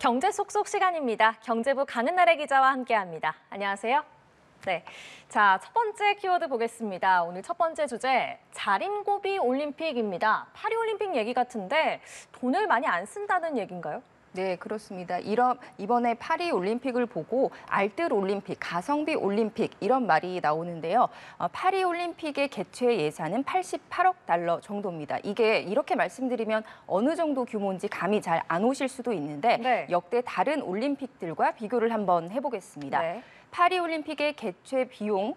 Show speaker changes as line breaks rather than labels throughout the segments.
경제 속속 시간입니다. 경제부 강은나래 기자와 함께합니다. 안녕하세요. 네, 자, 첫 번째 키워드 보겠습니다. 오늘 첫 번째 주제, 자린고비 올림픽입니다. 파리올림픽 얘기 같은데 돈을 많이 안 쓴다는 얘기인가요?
네, 그렇습니다. 이번에 파리 올림픽을 보고 알뜰 올림픽, 가성비 올림픽 이런 말이 나오는데요. 파리 올림픽의 개최 예산은 88억 달러 정도입니다. 이게 이렇게 말씀드리면 어느 정도 규모인지 감이 잘 안 오실 수도 있는데
네.
역대 다른 올림픽들과 비교를 한번 해보겠습니다.
네.
파리 올림픽의 개최 비용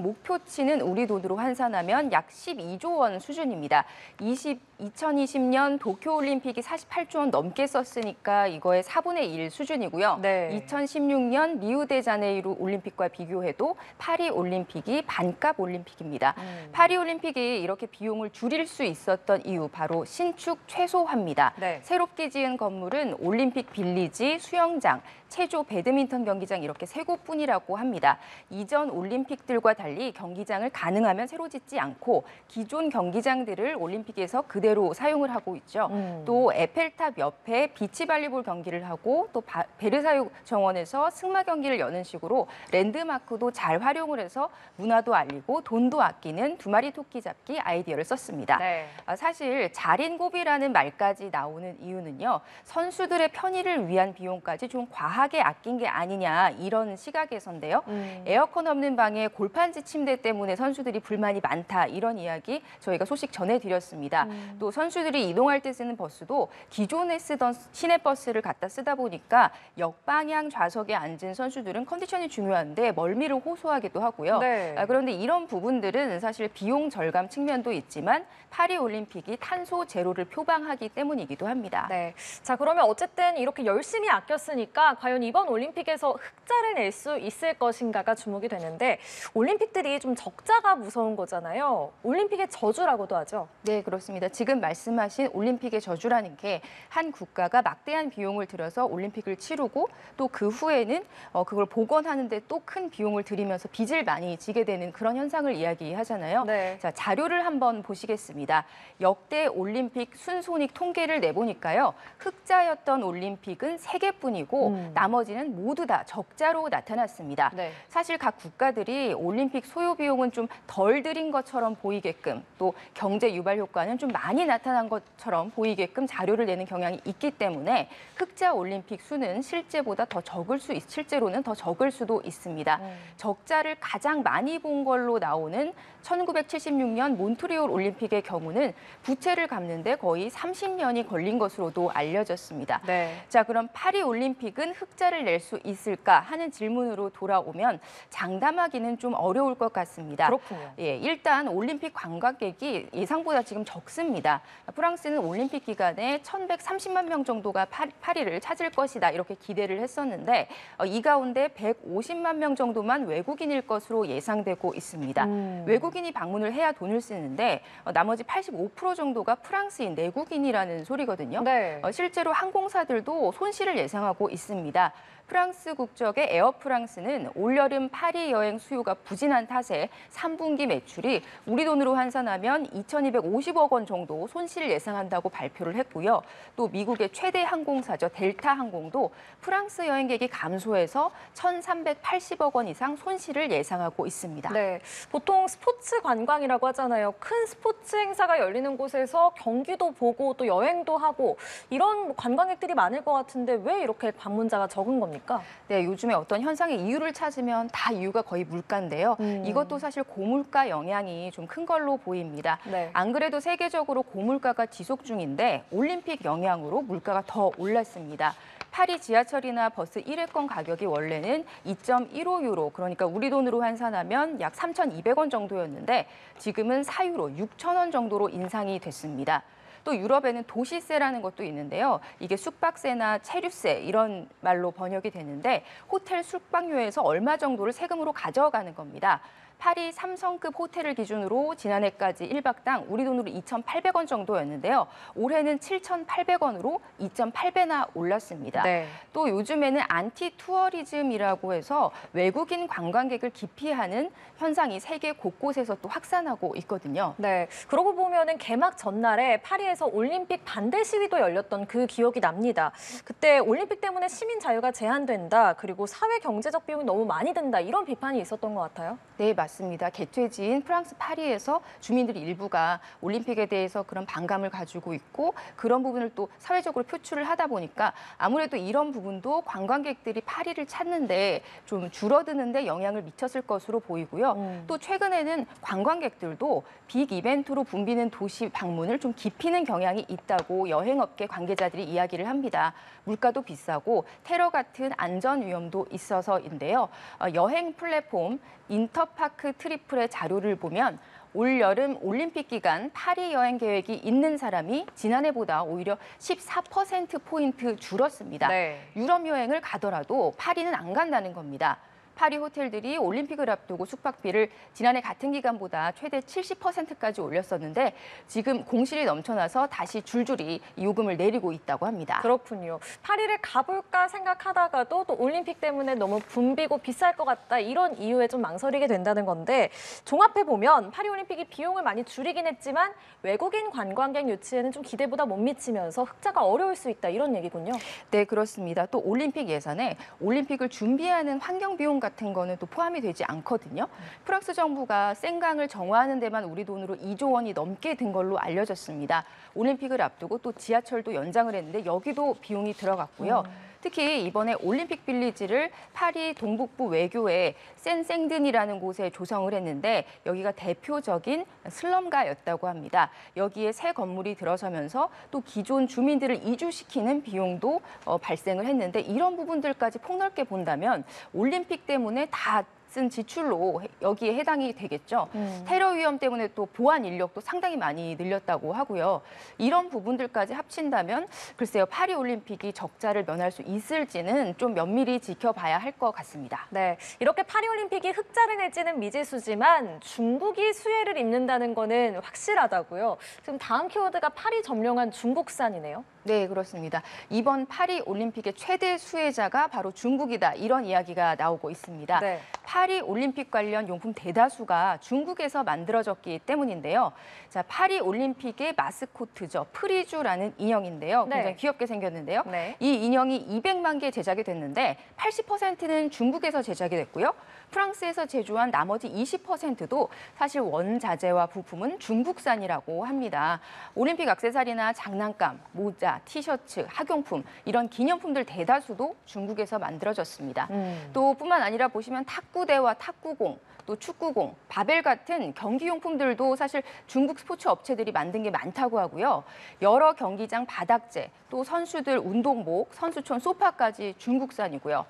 목표치는 우리 돈으로 환산하면 약 12조 원 수준입니다. 2020년 도쿄 올림픽이 48조 원 넘게 썼으니까 이거의 4분의 1 수준이고요.
네.
2016년 리우데자네이루 올림픽과 비교해도 파리 올림픽이 반값 올림픽입니다. 파리 올림픽이 이렇게 비용을 줄일 수 있었던 이유 바로 신축 최소화입니다.
네.
새롭게 지은 건물은 올림픽 빌리지, 수영장, 체조 배드민턴 경기장 이렇게 세 곳뿐이라고 합니다. 이전 올림픽들과 달리 경기장을 가능하면 새로 짓지 않고 기존 경기장들을 올림픽에서 그대로 사용을 하고 있죠. 또 에펠탑 옆에 비치발리볼 경기를 하고 또 베르사유 정원에서 승마 경기를 여는 식으로 랜드마크도 잘 활용을 해서 문화도 알리고 돈도 아끼는 두 마리 토끼 잡기 아이디어를 썼습니다.
네.
사실 자린고비라는 말까지 나오는 이유는요. 선수들의 편의를 위한 비용까지 좀 과하게 아낀 게 아니냐 이런 시각에서인데요. 에어컨 없는 방에 골판지 침대 때문에 선수들이 불만이 많다 이런 이야기 저희가 소식 전해드렸습니다. 또 선수들이 이동할 때 쓰는 버스도 기존에 쓰던 시내버스를 갖다 쓰다 보니까 역방향 좌석에 앉은 선수들은 컨디션이 중요한데 멀미를 호소하기도 하고요.
네.
그런데 이런 부분들은 사실 비용 절감 측면도 있지만 파리 올림픽이 탄소 제로를 표방하기 때문이기도 합니다.
네. 자, 그러면 어쨌든 이렇게 열심히 아꼈으니까 과연 이번 올림픽에서 흑자를 낼 수 있을 것인가가 주목이 되는데 올림픽들이 좀 적자가 무서운 거잖아요. 올림픽의 저주라고도 하죠.
네, 그렇습니다. 지금 말씀하신 올림픽의 저주라는 게 한 국가가 막대한 비용을 들여서 올림픽을 치르고 또 그 후에는 그걸 복원하는 데 또 큰 비용을 들이면서 빚을 많이 지게 되는 그런 현상을 이야기하잖아요.
네.
자, 자료를 한번 보시겠습니다. 역대 올림픽 순손익 통계를 내보니까요. 흑자였던 올림픽은 3개뿐이고 나머지는 모두 다 적자로 나타났습니다.
네.
사실 각 국가들이 올림픽 소요 비용은 좀 덜 들인 것처럼 보이게끔 또 경제 유발 효과는 좀 많이 나타난 것처럼 보이게끔 자료를 내는 경향이 있기 때문에 흑자 올림픽 수는 실제로는 더 적을 수도 있습니다. 적자를 가장 많이 본 걸로 나오는 1976년 몬트리올 올림픽의 경우는 부채를 갚는데 거의 30년이 걸린 것으로도 알려졌습니다.
네.
자, 그럼 파리 올림픽은 흑자를 낼 수 있을까 하는 질문으로 돌아오면 장담하기는 좀 어려울 것 같습니다.
그렇군요.
예, 일단 올림픽 관광객이 예상보다 지금 적습니다. 프랑스는 올림픽 기간에 1,130만 명 정도가 파리를 찾을 것이다 이렇게 기대를 했었는데 이 가운데 150만 명 정도만 외국인일 것으로 예상되고 있습니다. 외국인이 방문을 해야 돈을 쓰는데 나머지 85% 정도가 프랑스인 내국인이라는 소리거든요.
네.
실제로 항공사들도 손실을 예상하고 있습니다. 프랑스 국적의 에어프랑스는 올여름 파리 여행 수요가 부진한 탓에 3분기 매출이 우리 돈으로 환산하면 2,250억 원 정도 손실을 예상한다고 발표를 했고요. 또 미국의 최대 항공사죠. 델타 항공도 프랑스 여행객이 감소해서 1,380억 원 이상 손실을 예상하고 있습니다.
네, 보통 스포츠 관광이라고 하잖아요. 큰 스포츠 행사가 열리는 곳에서 경기도 보고 또 여행도 하고 이런 관광객들이 많을 것 같은데 왜 이렇게 방문자가 적은 겁니까?
네, 요즘에 어떤 현상의 이유를 찾으면 다 이유가 거의 물가인데요. 이것도 사실 고물가 영향이 좀 큰 걸로 보입니다.
네.
안 그래도 세계적으로 고물가가 지속 중인데 올림픽 영향으로 물가가 더 올랐습니다. 파리 지하철이나 버스 일회권 가격이 원래는 2.15유로, 그러니까 우리 돈으로 환산하면 약 3,200원 정도였는데 지금은 4유로, 6,000원 정도로 인상이 됐습니다. 또 유럽에는 도시세라는 것도 있는데요. 이게 숙박세나 체류세 이런 말로 번역이 되는데 호텔 숙박료에서 얼마 정도를 세금으로 가져가는 겁니다. 파리 삼성급 호텔을 기준으로 지난해까지 1박당 우리 돈으로 2,800원 정도였는데요. 올해는 7,800원으로 2.8배나 올랐습니다.
네.
또 요즘에는 안티 투어리즘이라고 해서 외국인 관광객을 기피하는 현상이 세계 곳곳에서 또 확산하고 있거든요.
네, 그러고 보면은 개막 전날에 파리에서 올림픽 반대 시위도 열렸던 그 기억이 납니다. 그때 올림픽 때문에 시민 자유가 제한된다, 그리고 사회 경제적 비용이 너무 많이 든다, 이런 비판이 있었던 것 같아요.
네, 맞습니다. 개최지인 프랑스 파리에서 주민들 일부가 올림픽에 대해서 그런 반감을 가지고 있고 그런 부분을 또 사회적으로 표출을 하다 보니까 아무래도 이런 부분도 관광객들이 파리를 찾는데 좀 줄어드는데 영향을 미쳤을 것으로 보이고요. 또 최근에는 관광객들도 빅 이벤트로 붐비는 도시 방문을 좀 깊이는 경향이 있다고 여행업계 관계자들이 이야기를 합니다. 물가도 비싸고 테러 같은 안전 위험도 있어서인데요. 여행 플랫폼 인터파크 트리플의 자료를 보면 올 여름 올림픽 기간 파리 여행 계획이 있는 사람이 지난해보다 오히려 14%포인트 줄었습니다.
네.
유럽 여행을 가더라도 파리는 안 간다는 겁니다. 파리 호텔들이 올림픽을 앞두고 숙박비를 지난해 같은 기간보다 최대 70%까지 올렸었는데 지금 공실이 넘쳐나서 다시 줄줄이 요금을 내리고 있다고 합니다.
그렇군요. 파리를 가볼까 생각하다가도 또 올림픽 때문에 너무 붐비고 비쌀 것 같다, 이런 이유에 좀 망설이게 된다는 건데, 종합해보면 파리올림픽이 비용을 많이 줄이긴 했지만 외국인 관광객 유치에는 좀 기대보다 못 미치면서 흑자가 어려울 수 있다, 이런 얘기군요.
네, 그렇습니다. 또 올림픽 예산에 올림픽을 준비하는 환경 비용 같은 거는 또 포함이 되지 않거든요. 프랑스 정부가 생강을 정화하는 데만 우리 돈으로 2조 원이 넘게 든 걸로 알려졌습니다. 올림픽을 앞두고 또 지하철도 연장을 했는데 여기도 비용이 들어갔고요. 특히 이번에 올림픽 빌리지를 파리 동북부 외교의 센생든이라는 곳에 조성을 했는데 여기가 대표적인 슬럼가였다고 합니다. 여기에 새 건물이 들어서면서 또 기존 주민들을 이주시키는 비용도 발생을 했는데 이런 부분들까지 폭넓게 본다면 올림픽 때문에 다 쓴 지출로 여기에 해당이 되겠죠. 테러 위험 때문에 또 보안 인력도 상당히 많이 늘렸다고 하고요. 이런 부분들까지 합친다면 글쎄요, 파리 올림픽이 적자를 면할 수 있을지는 좀 면밀히 지켜봐야 할 것 같습니다.
네, 이렇게 파리올림픽이 흑자를 낼지는 미지수지만 중국이 수혜를 입는다는 거는 확실하다고요. 지금 다음 키워드가 파리 점령한 중국산이네요.
네, 그렇습니다. 이번 파리 올림픽의 최대 수혜자가 바로 중국이다, 이런 이야기가 나오고 있습니다.
네.
파리 올림픽 관련 용품 대다수가 중국에서 만들어졌기 때문인데요. 자, 파리 올림픽의 마스코트죠. 프리주라는 인형인데요.
네.
굉장히 귀엽게 생겼는데요.
네.
이 인형이 200만 개 제작이 됐는데 80%는 중국에서 제작이 됐고요. 프랑스에서 제조한 나머지 20%도 사실 원자재와 부품은 중국산이라고 합니다. 올림픽 액세서리나 장난감, 모자, 티셔츠, 학용품 이런 기념품들 대다수도 중국에서 만들어졌습니다. 또 뿐만 아니라 보시면 탁구대와 탁구공, 또 축구공, 바벨 같은 경기용품들도 사실 중국 스포츠 업체들이 만든 게 많다고 하고요. 여러 경기장 바닥재, 또 선수들 운동복, 선수촌 소파까지 중국산이고요.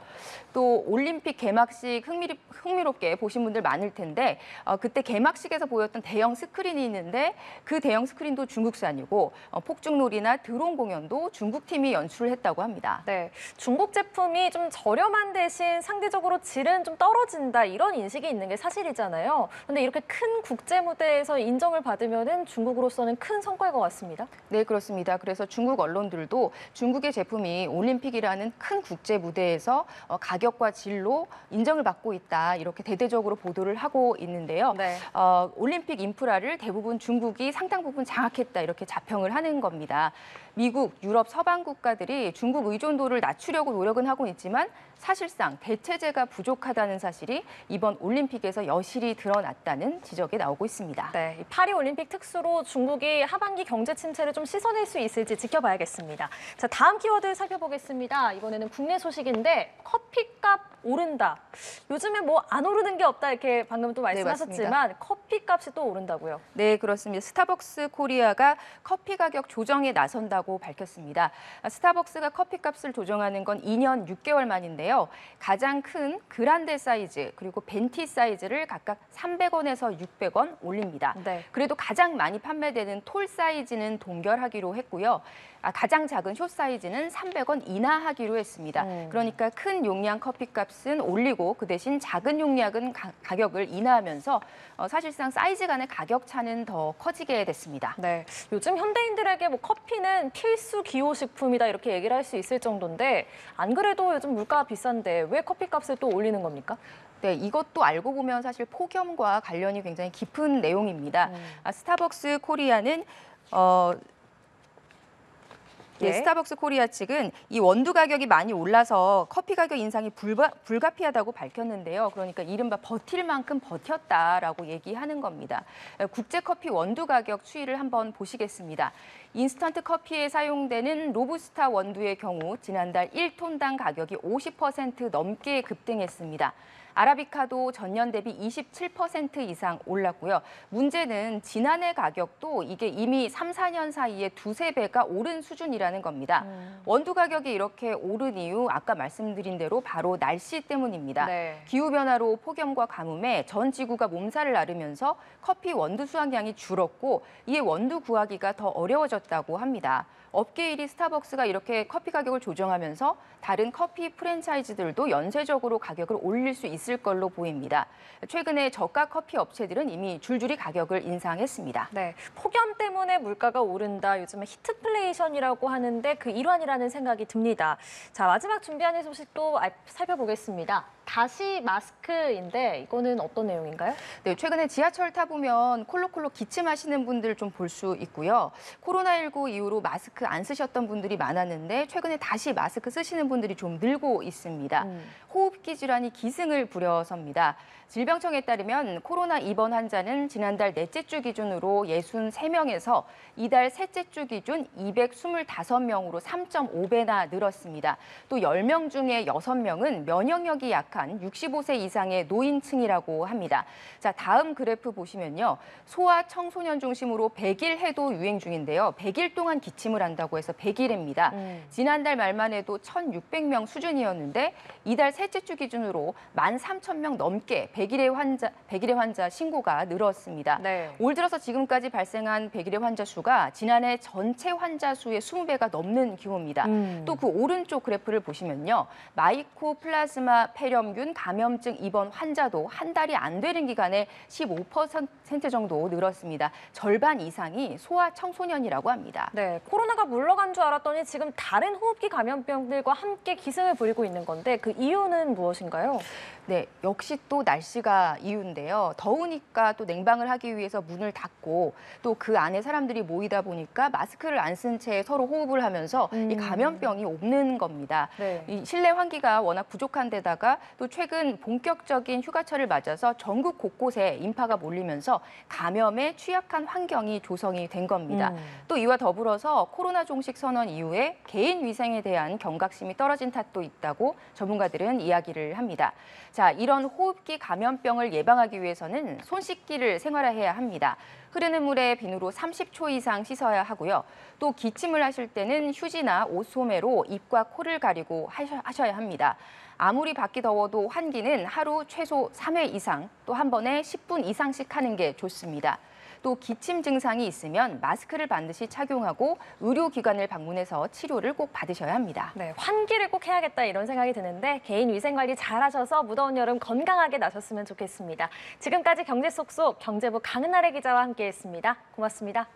또 올림픽 개막식 흥미롭게 보신 분들 많을 텐데 그때 개막식에서 보였던 대형 스크린이 있는데 그 대형 스크린도 중국산이고 폭죽놀이나 드론 공연도 중국 팀이 연출을 했다고 합니다.
네, 중국 제품이 좀 저렴한 대신 상대적으로 질은 좀 떨어진다, 이런 인식이 있는 게 사실이잖아요. 근데 이렇게 큰 국제 무대에서 인정을 받으면은 중국으로서는 큰 성과일 것 같습니다.
네, 그렇습니다. 그래서 중국 언론들도 중국의 제품이 올림픽이라는 큰 국제 무대에서 가격과 질로 인정을 받고 있다, 이렇게 대대적으로 보도를 하고 있는데요.
네.
올림픽 인프라를 대부분 중국이 상당 부분 장악했다, 이렇게 자평을 하는 겁니다. 미국, 유럽 서방 국가들이 중국 의존도를 낮추려고 노력은 하고 있지만 사실상 대체제가 부족하다는 사실이 이번 올림픽에서 여실히 드러났다는 지적이 나오고 있습니다.
네, 이 파리올림픽 특수로 중국이 하반기 경제 침체를 좀 씻어낼 수 있을지 지켜봐야겠습니다. 자, 다음 키워드 살펴보겠습니다. 이번에는 국내 소식인데 커피값 오른다. 요즘에 뭐 안 오르는 게 없다, 이렇게 방금 또 말씀하셨지만 커피값이 또 오른다고요.
네, 그렇습니다. 스타벅스 코리아가 커피 가격 조정에 나선다고 밝혔습니다. 스타벅스가 커피값을 조정하는 건 2년 6개월 만인데요. 가장 큰 그란데 사이즈 그리고 벤티 사이즈를 각각 300원에서 600원 올립니다.
네.
그래도 가장 많이 판매되는 톨 사이즈는 동결하기로 했고요. 가장 작은 숏 사이즈는 300원 인하하기로 했습니다. 그러니까 큰 용량 커피값은 올리고 그 대신 작은 용량은 가격을 인하하면서 사실상 사이즈 간의 가격 차는 더 커지게 됐습니다.
네, 요즘 현대인들에게 뭐 커피는 필수 기호식품이다 이렇게 얘기를 할 수 있을 정도인데 안 그래도 요즘 물가가 비싼데 왜 커피값을 또 올리는 겁니까?
네, 이것도 알고 보면 사실 폭염과 관련이 굉장히 깊은 내용입니다. 스타벅스 코리아는
네.
스타벅스 코리아 측은 이 원두 가격이 많이 올라서 커피 가격 인상이 불가피하다고 밝혔는데요. 그러니까 이른바 버틸 만큼 버텼다라고 얘기하는 겁니다. 국제 커피 원두 가격 추이를 한번 보시겠습니다. 인스턴트 커피에 사용되는 로부스타 원두의 경우 지난달 1톤당 가격이 50% 넘게 급등했습니다. 아라비카도 전년 대비 27% 이상 올랐고요. 문제는 지난해 가격도 이게 이미 3, 4년 사이에 두세 배가 오른 수준이라는 겁니다. 원두 가격이 이렇게 오른 이유 아까 말씀드린 대로 바로 날씨 때문입니다.
네.
기후변화로 폭염과 가뭄에 전 지구가 몸살을 앓으면서 커피 원두 수확량이 줄었고 이에 원두 구하기가 더 어려워졌다고 합니다. 업계 1위 스타벅스가 이렇게 커피 가격을 조정하면서 다른 커피 프랜차이즈들도 연쇄적으로 가격을 올릴 수 있을 걸로 보입니다. 최근에 저가 커피 업체들은 이미 줄줄이 가격을 인상했습니다.
네, 폭염 때문에 물가가 오른다. 요즘에 히트플레이션이라고 하는데 그 일환이라는 생각이 듭니다. 자, 마지막 준비하는 소식도 살펴보겠습니다. 다시 마스크인데 이거는 어떤 내용인가요?
네, 최근에 지하철 타보면 콜록콜록 기침하시는 분들 좀 볼 수 있고요. 코로나19 이후로 마스크 안 쓰셨던 분들이 많았는데 최근에 다시 마스크 쓰시는 분들이 좀 늘고 있습니다. 호흡기 질환이 기승을 부려섭니다. 질병청에 따르면 코로나 입원 환자는 지난달 넷째 주 기준으로 63명에서 이달 셋째 주 기준 225명으로 3.5배나 늘었습니다. 또 10명 중에 6명은 면역력이 약한 65세 이상의 노인층이라고 합니다. 자, 다음 그래프 보시면요. 소아 청소년 중심으로 100일 해도 유행 중인데요. 100일 동안 기침을 한다고 해서 100일입니다. 지난달 말만 해도 1,600명 수준이었는데 이달 셋째 주 기준으로 13,000명 넘게 100일의 환자 신고가 늘었습니다.
네.
올 들어서 지금까지 발생한 100일의 환자 수가 지난해 전체 환자 수의 20배가 넘는 규모입니다. 또 그 오른쪽 그래프를 보시면요. 마이코플라즈마 폐렴균 감염증 입원 환자도 한 달이 안 되는 기간에 15% 정도 늘었습니다. 절반 이상이 소아 청소년이라고 합니다.
네, 코로나가 물러간 줄 알았더니 지금 다른 호흡기 감염병들과 함께 기승을 부리고 있는 건데 그 이유는 무엇인가요?
네, 역시 또 날씨가 이유인데요. 더우니까 또 냉방을 하기 위해서 문을 닫고 또 그 안에 사람들이 모이다 보니까 마스크를 안 쓴 채 서로 호흡을 하면서 이 감염병이 옵는 겁니다.
네.
이 실내 환기가 워낙 부족한 데다가 또 최근 본격적인 휴가철을 맞아서 전국 곳곳에 인파가 몰리면서 감염에 취약한 환경이 조성이 된 겁니다. 또 이와 더불어서 코로나 종식 선언 이후에 개인 위생에 대한 경각심이 떨어진 탓도 있다고 전문가들은 이야기를 합니다. 자, 이런 호흡기 감염병을 예방하기 위해서는 손 씻기를 생활화해야 합니다. 흐르는 물에 비누로 30초 이상 씻어야 하고요. 또 기침을 하실 때는 휴지나 옷소매로 입과 코를 가리고 하셔야 합니다. 아무리 밖이 더워도 환기는 하루 최소 3회 이상, 또 한 번에 10분 이상씩 하는 게 좋습니다. 또 기침 증상이 있으면 마스크를 반드시 착용하고 의료기관을 방문해서 치료를 꼭 받으셔야 합니다.
네, 환기를 꼭 해야겠다 이런 생각이 드는데 개인 위생 관리 잘 하셔서 무더운 여름 건강하게 나셨으면 좋겠습니다. 지금까지 경제 쏙쏙 경제부 강은하래 기자와 함께했습니다. 고맙습니다.